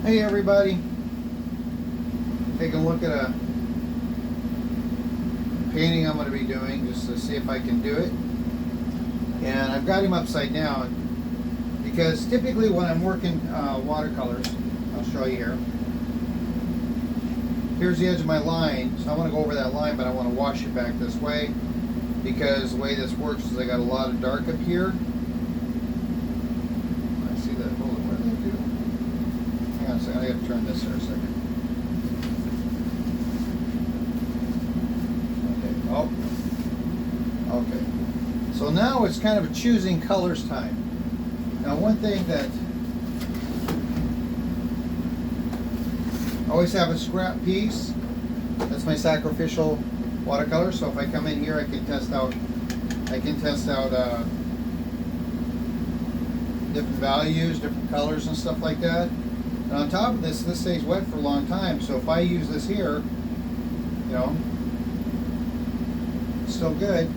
Hey everybody, take a look at a painting I'm going to be doing just to see if I can do it. And I've got him upside down because typically when I'm working watercolors, I'll show you here. Here's the edge of my line, so I want to go over that line, but I want to wash it back this way because the way this works is I got a lot of dark up here. I see that. Hold on, what did I do? Hang on a second, I got to turn this here a second. Okay, so now it's kind of a choosing colors time. Now one thing that I always have a scrap piece. That's my sacrificial watercolor. So if I come in here, I can test out different values, different colors and stuff like that. And on top of this stays wet for a long time. So if I use this here, you know, it's still good.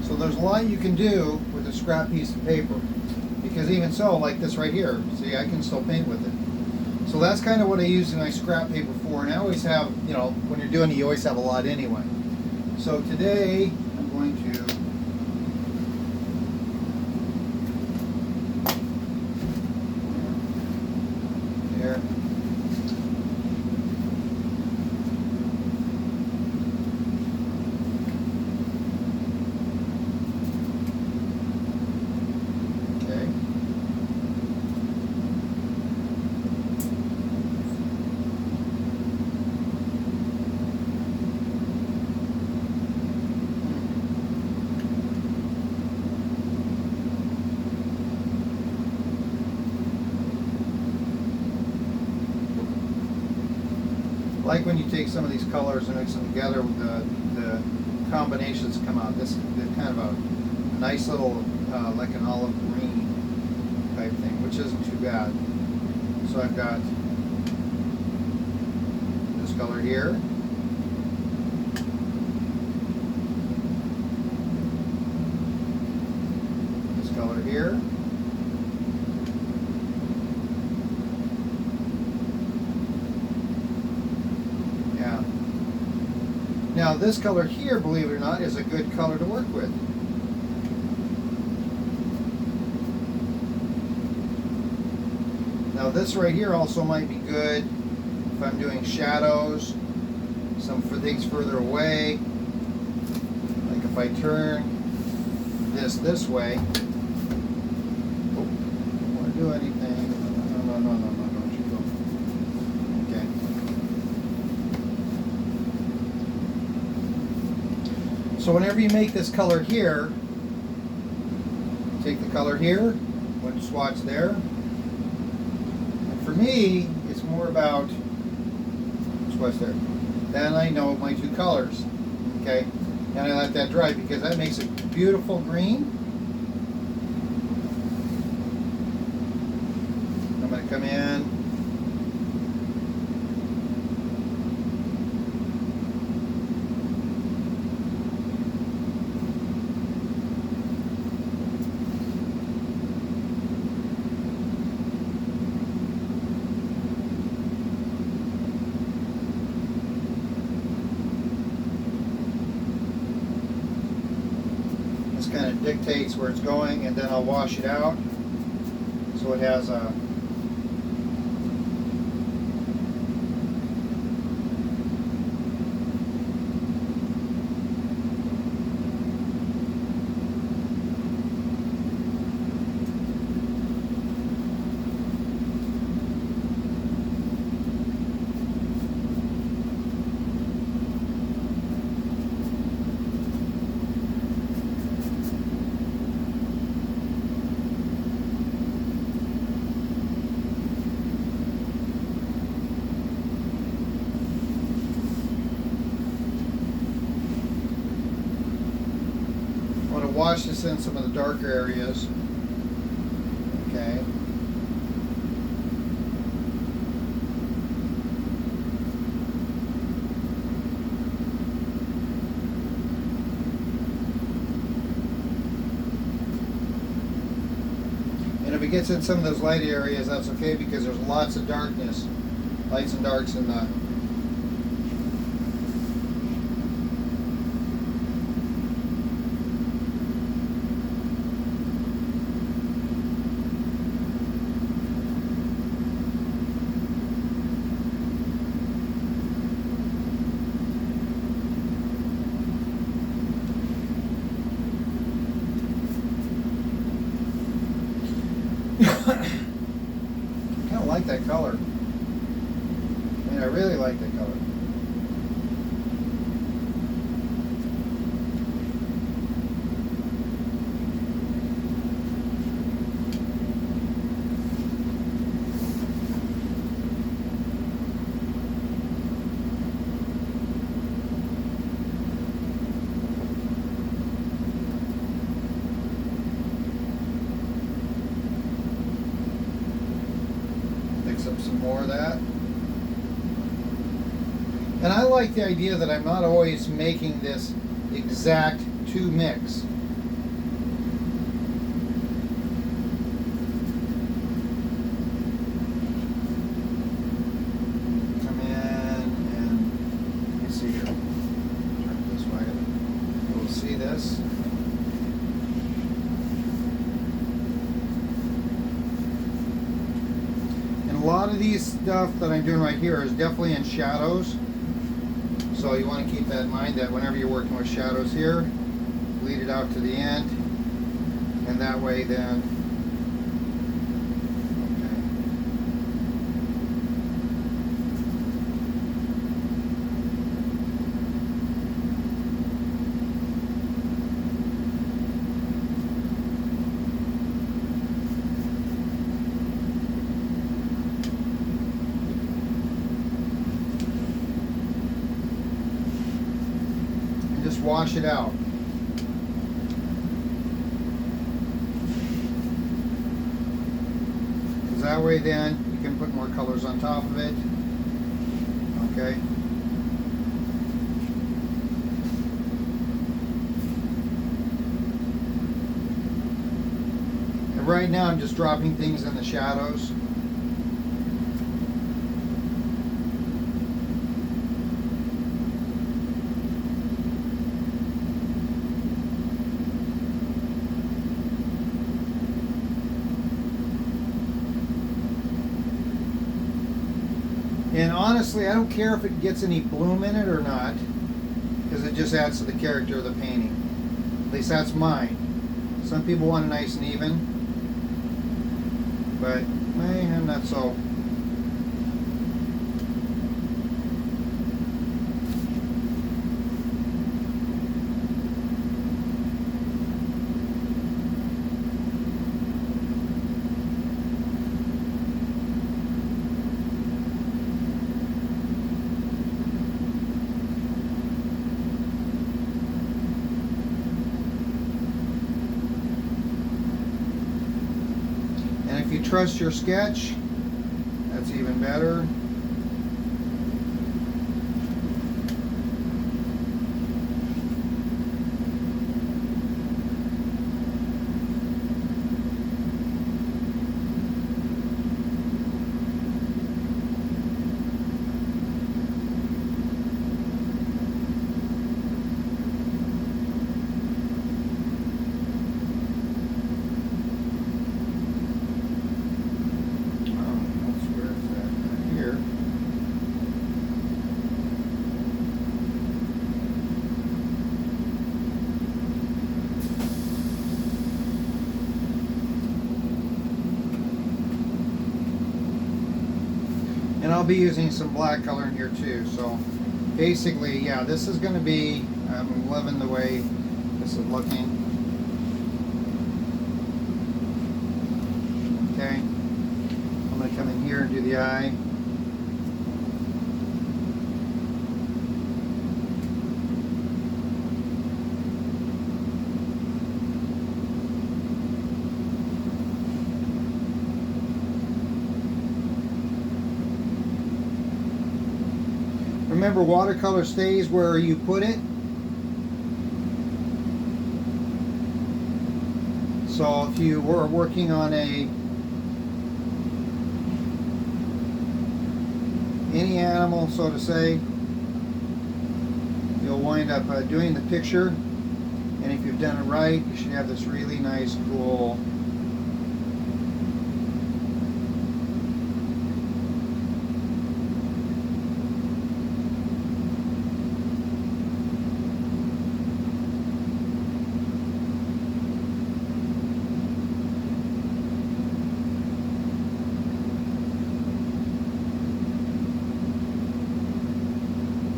So there's a lot you can do with a scrap piece of paper, because even so, like this right here, see, I can still paint with it. So that's kind of what I use my scrap paper for, and I always have, you know, when you're doing it, you always have a lot anyway. So today, I'm going to here. Like when you take some of these colors and mix them together with the combinations come out. This is kind of a nice little, like an olive green type thing, which isn't too bad. So I've got this color here. This color here. Now this color here, believe it or not, is a good color to work with. Now this right here also might be good if I'm doing shadows, some for things further away. Like if I turn this way. Oh, don't want to do anything. No, don't you go. Okay. So whenever you make this color here, take the color here, one swatch there. And for me, it's more about swatch there. Then I know my two colors, okay? And I let that dry because that makes a beautiful green. I'm going to come in. Kind of dictates where it's going, and then I'll wash it out so it has a wash this in some of the darker areas. Okay. And if it gets in some of those light areas, that's okay because there's lots of darkness, lights and darks in the I kind of like that color. I mean, I really like that color. Mix up some more of that. And I like the idea that I'm not always making this exact two mix. Come in and let me see here. Turn it this way. We'll see this. And a lot of these stuff that I'm doing right here is definitely in shadows. So you want to keep that in mind that whenever you're working with shadows here, lead it out to the end, and that way then, just wash it out. Because that way then you can put more colors on top of it. Okay. And right now I'm just dropping things in the shadows. And honestly, I don't care if it gets any bloom in it or not, because it just adds to the character of the painting. At least that's mine. Some people want it nice and even, but I'm not so. If you trust your sketch, that's even better. And I'll be using some black color in here too. So basically, yeah, this is going to be, I'm loving the way this is looking. Okay, I'm going to come in here and do the eye. Remember, watercolor stays where you put it. So if you were working on a any animal, so to say, you'll wind up doing the picture, and if you've done it right, you should have this really nice, cool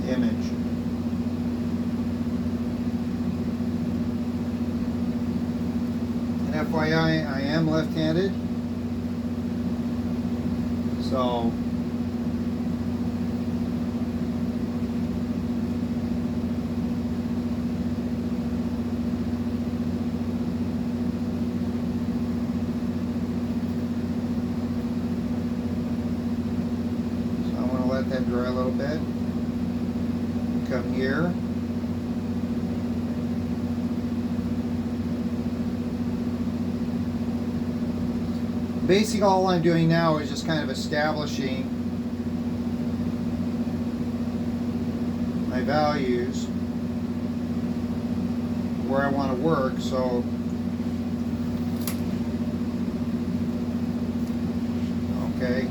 image. And FYI, I am left-handed, so I want to let that dry a little bit. Come here. Basically, all I'm doing now is just kind of establishing my values where I want to work. So, okay.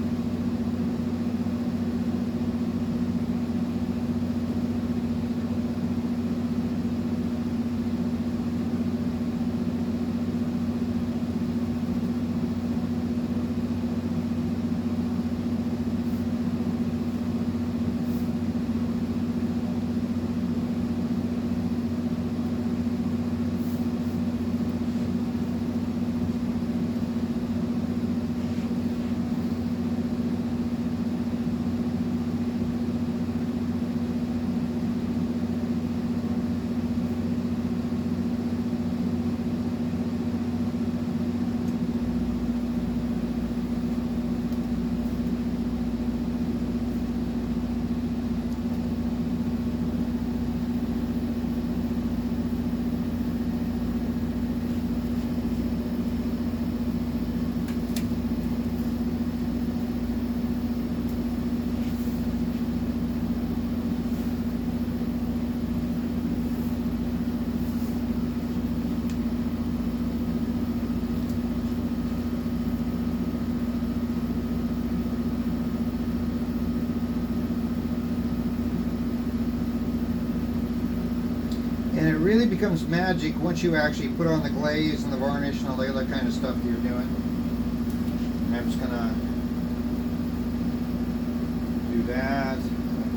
And it really becomes magic once you actually put on the glaze and the varnish and all the other kind of stuff that you're doing. And I'm just gonna do that.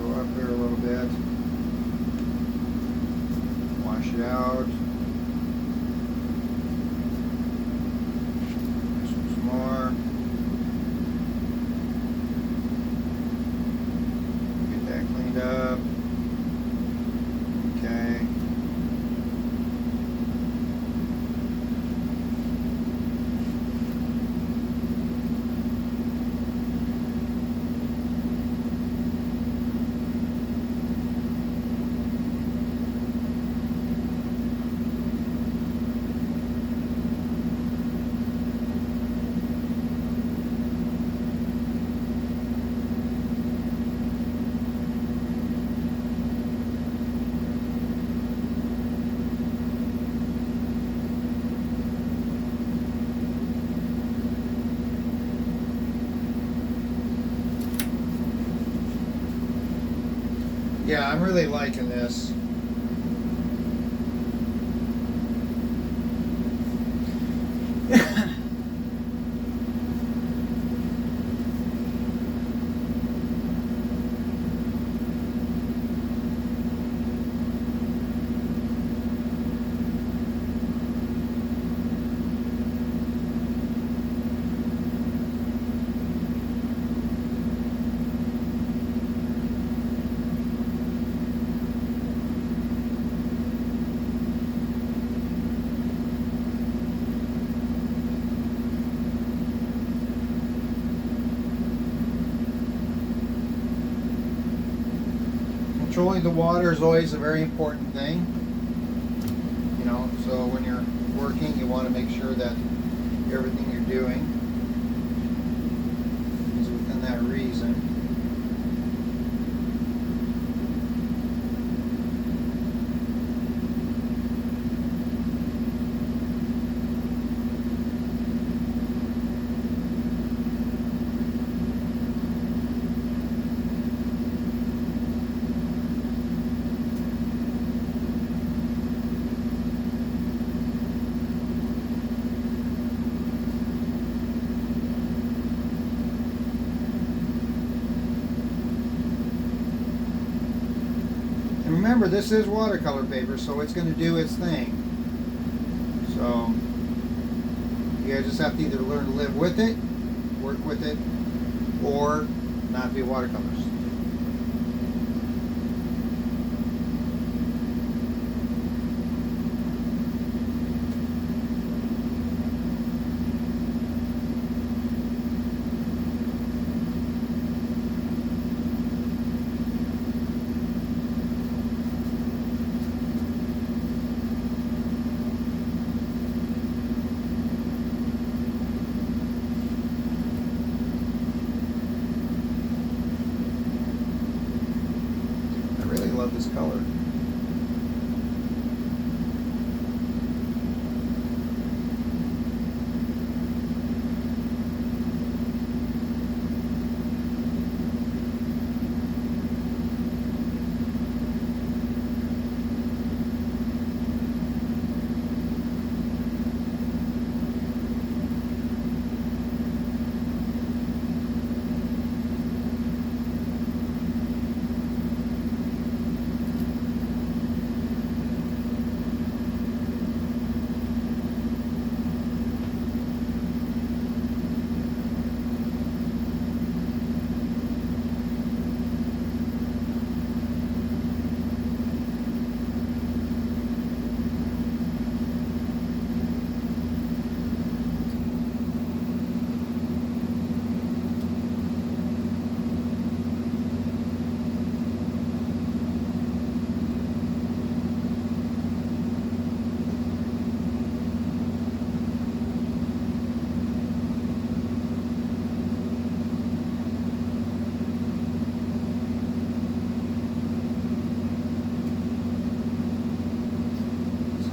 Go up here a little bit. Wash it out. Some more. Get that cleaned up. Okay. Yeah, I'm really liking this. Controlling the water is always a very important thing. You know, so when you're working, you want to make sure that everything you're doing is within that reason. remember, this is watercolor paper, so it's going to do its thing. So you guys just have to either learn to live with it, work with it, or not be watercolors. I love this color.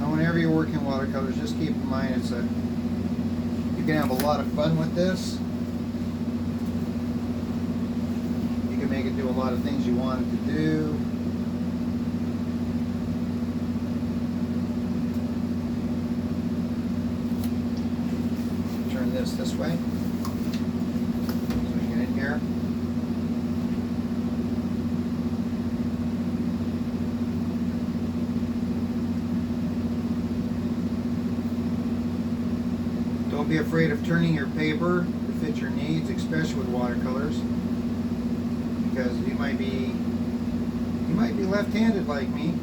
Whenever you're working watercolors, just keep in mind you can have a lot of fun with this. You can make it do a lot of things you want it to do. Turn this way so we get in here. Don't be afraid of turning your paper to fit your needs, especially with watercolors, because you might be left-handed like me.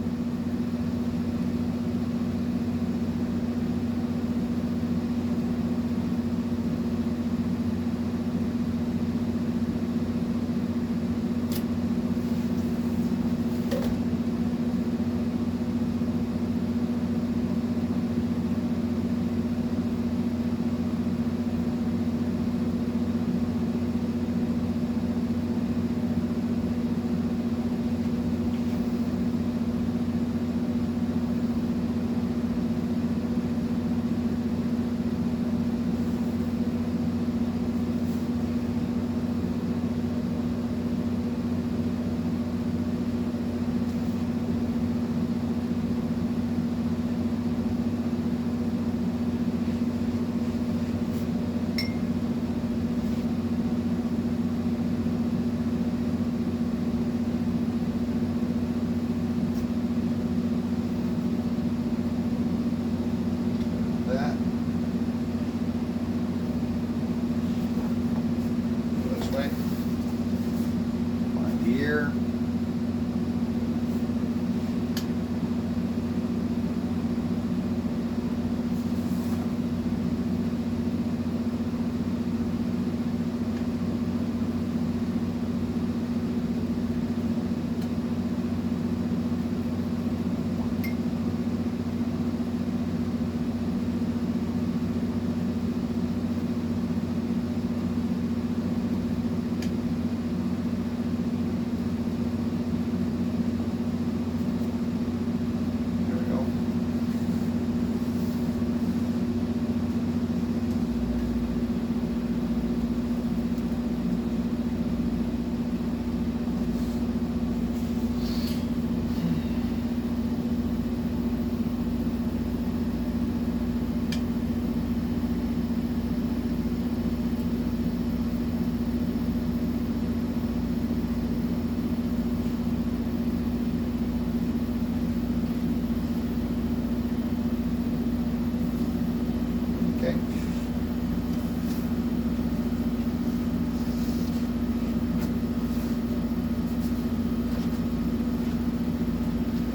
Okay.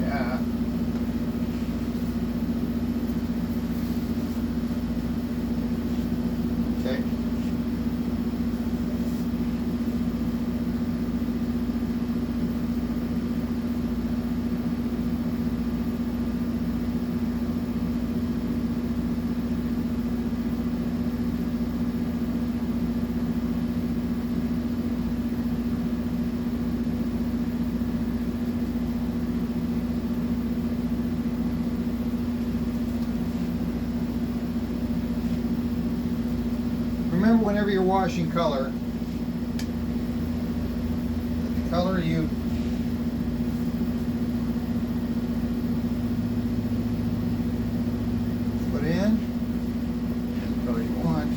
Yeah. Okay. Remember, whenever you're washing color, the color you put in is the color you want.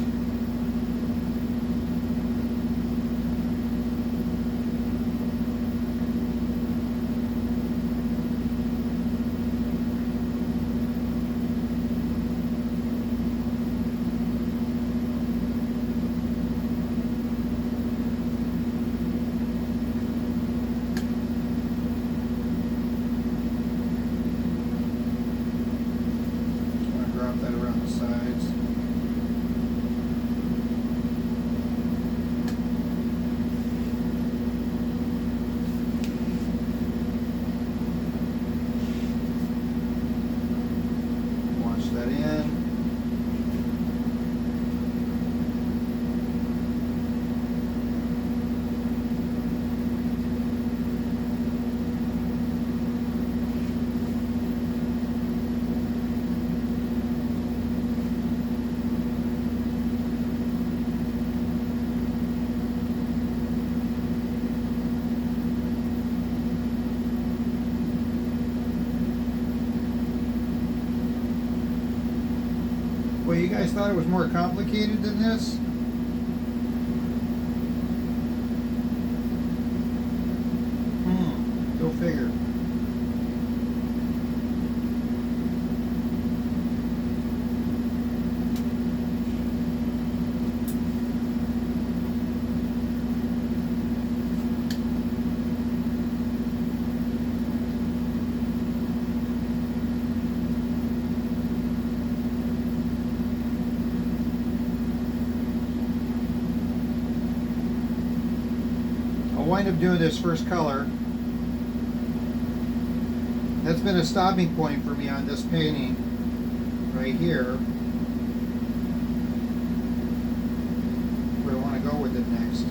Drop that around the sides. Wash that in. Well, you guys thought it was more complicated than this? Go figure. I'll wind up doing this first color. That's been a stopping point for me on this painting right here. Where I want to go with it next.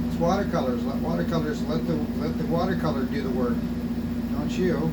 It's watercolors. Let the watercolor do the work. Don't you?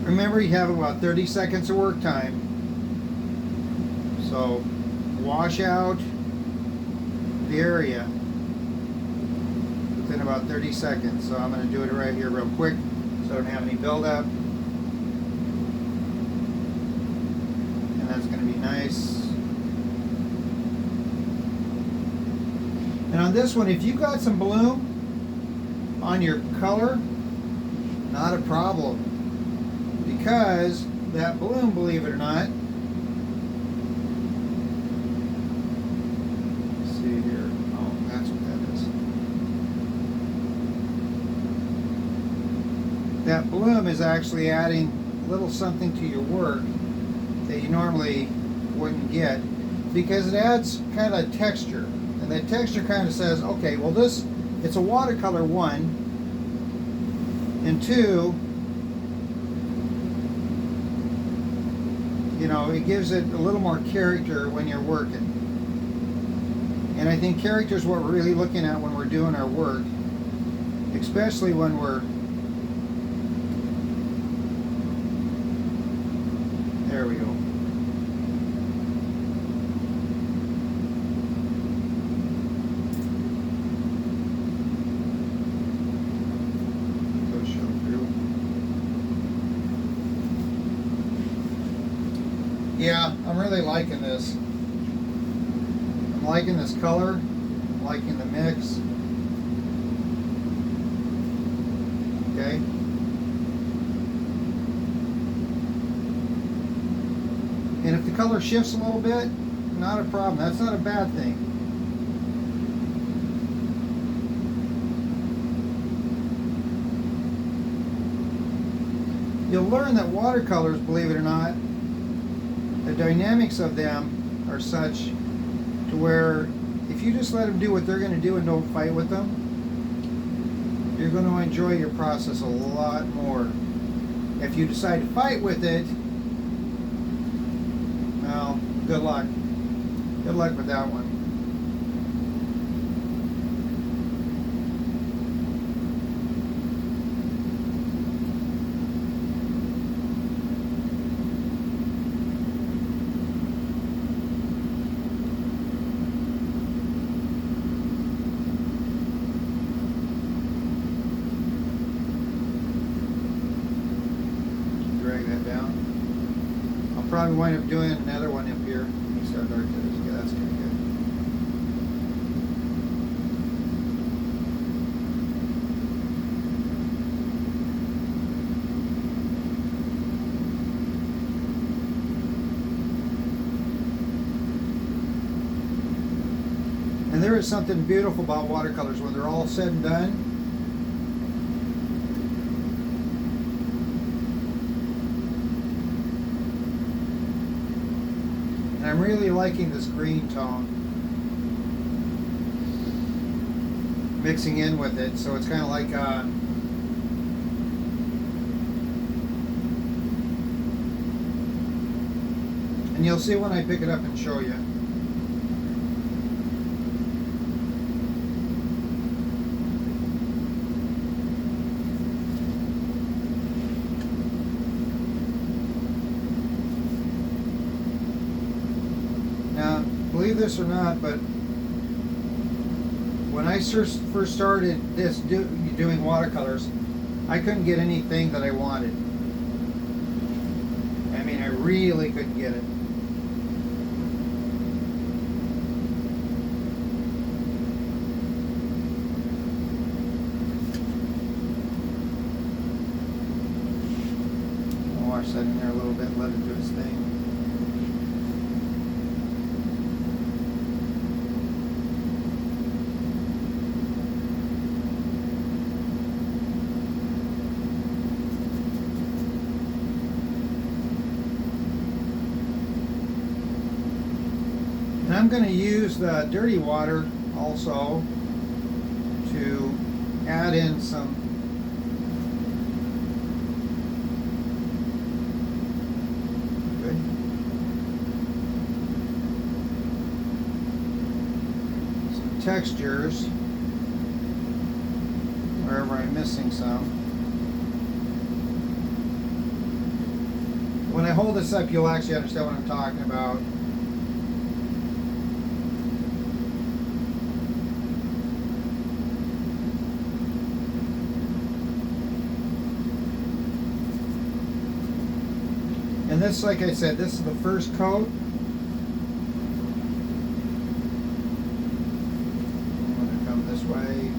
Remember, you have about 30 seconds of work time. So wash out the area within about 30 seconds. So I'm going to do it right here real quick so I don't have any buildup. And that's going to be nice. And on this one, if you got some bloom on your color, not a problem. Because that bloom, believe it or not, let's see here. Oh, that's what that is. That bloom is actually adding a little something to your work that you normally wouldn't get, because it adds kind of texture. And that texture kind of says, okay, well this, it's a watercolor, one, and two, you know, it gives it a little more character when you're working. And I think character is what we're really looking at when we're doing our work, especially when we're, there we go. Yeah, I'm really liking this. I'm liking this color. I'm liking the mix. Okay. And if the color shifts a little bit, not a problem. That's not a bad thing. You'll learn that watercolors, believe it or not, the dynamics of them are such to where if you just let them do what they're going to do and don't fight with them, you're going to enjoy your process a lot more. If you decide to fight with it, well, good luck. Good luck with that one. Drag that down. I'll probably wind up doing another one up here. Let me start dark to this. Yeah, that's pretty good. And there is something beautiful about watercolors when they're all said and done. I'm really liking this green tone mixing in with it, so it's kind of like and you'll see when I pick it up and show you. Believe this or not, but when I first started doing watercolors, I couldn't get anything that I wanted. I mean, I really couldn't get it. I'll wash that in there a little bit, let it do its thing. And I'm going to use the dirty water also to add in some textures wherever I'm missing some. when I hold this up, you'll actually understand what I'm talking about. And this, like I said, this is the first coat. I'm going to come this way.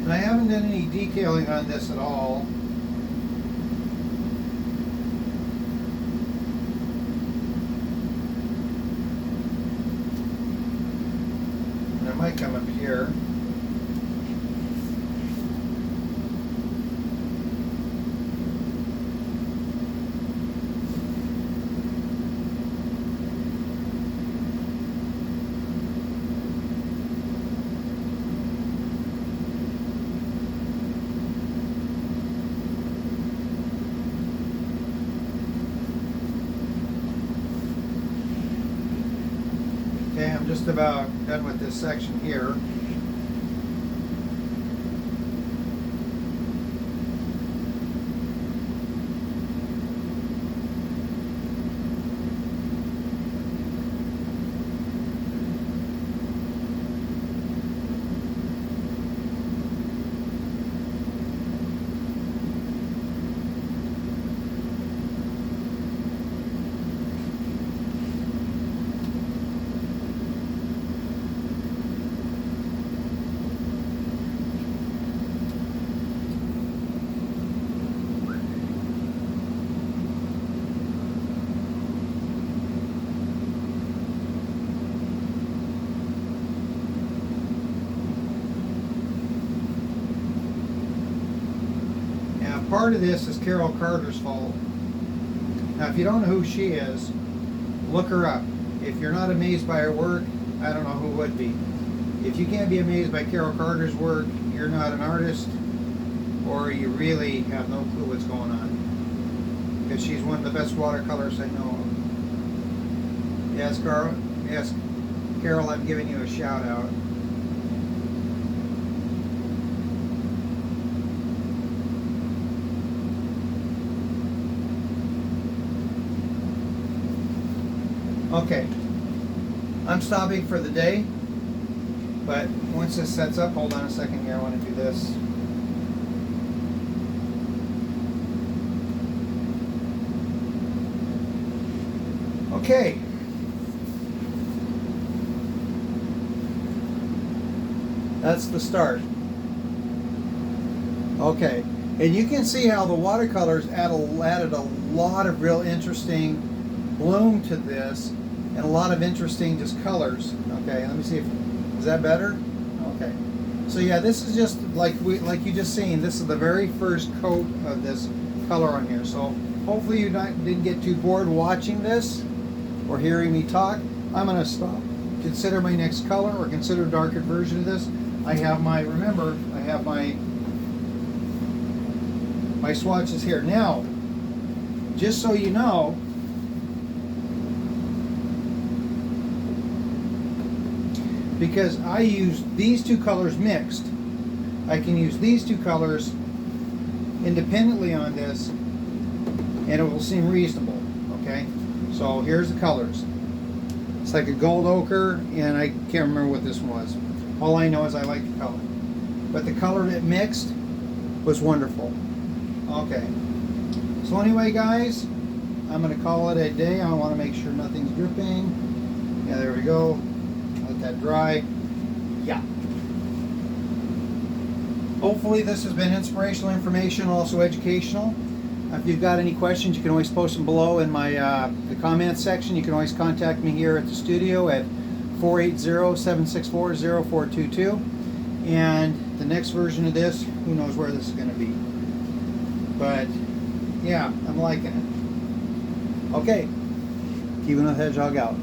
I haven't done any detailing on this at all. And I might come up here. Okay, I'm just about done with this section here. Part of this is Carol Carter's fault. Now, if you don't know who she is, look her up. If you're not amazed by her work, I don't know who would be. If you can't be amazed by Carol Carter's work, you're not an artist, or you really have no clue what's going on. Because she's one of the best watercolors I know of. Yes, Carol. Yes, Carol, I'm giving you a shout out. Okay, I'm stopping for the day, but once this sets up, hold on a second here, I want to do this. Okay. That's the start. Okay, and you can see how the watercolors added a lot of real interesting bloom to this. And a lot of interesting just colors. Okay, let me see if is that better. Okay, so yeah, this is just like you just seen. This is the very first coat of this color on here. So hopefully you didn't get too bored watching this or hearing me talk. I'm gonna stop. Consider my next color or consider a darker version of this. I have my my swatches here now. Just so you know. Because I use these two colors mixed, I can use these two colors independently on this and it will seem reasonable. Okay, so here's the colors. It's like a gold ochre, and I can't remember what this one was. All I know is I like the color, but the color that mixed was wonderful. Okay, so anyway guys, I'm going to call it a day. I want to make sure nothing's dripping. Yeah, there we go. Let that dry. Yeah. Hopefully this has been inspirational, informational, also educational. If you've got any questions, you can always post them below in my the comments section. You can always contact me here at the studio at 480-764-0422. And the next version of this, who knows where this is going to be. But yeah, I'm liking it. Okay, keeping the hedgehog out.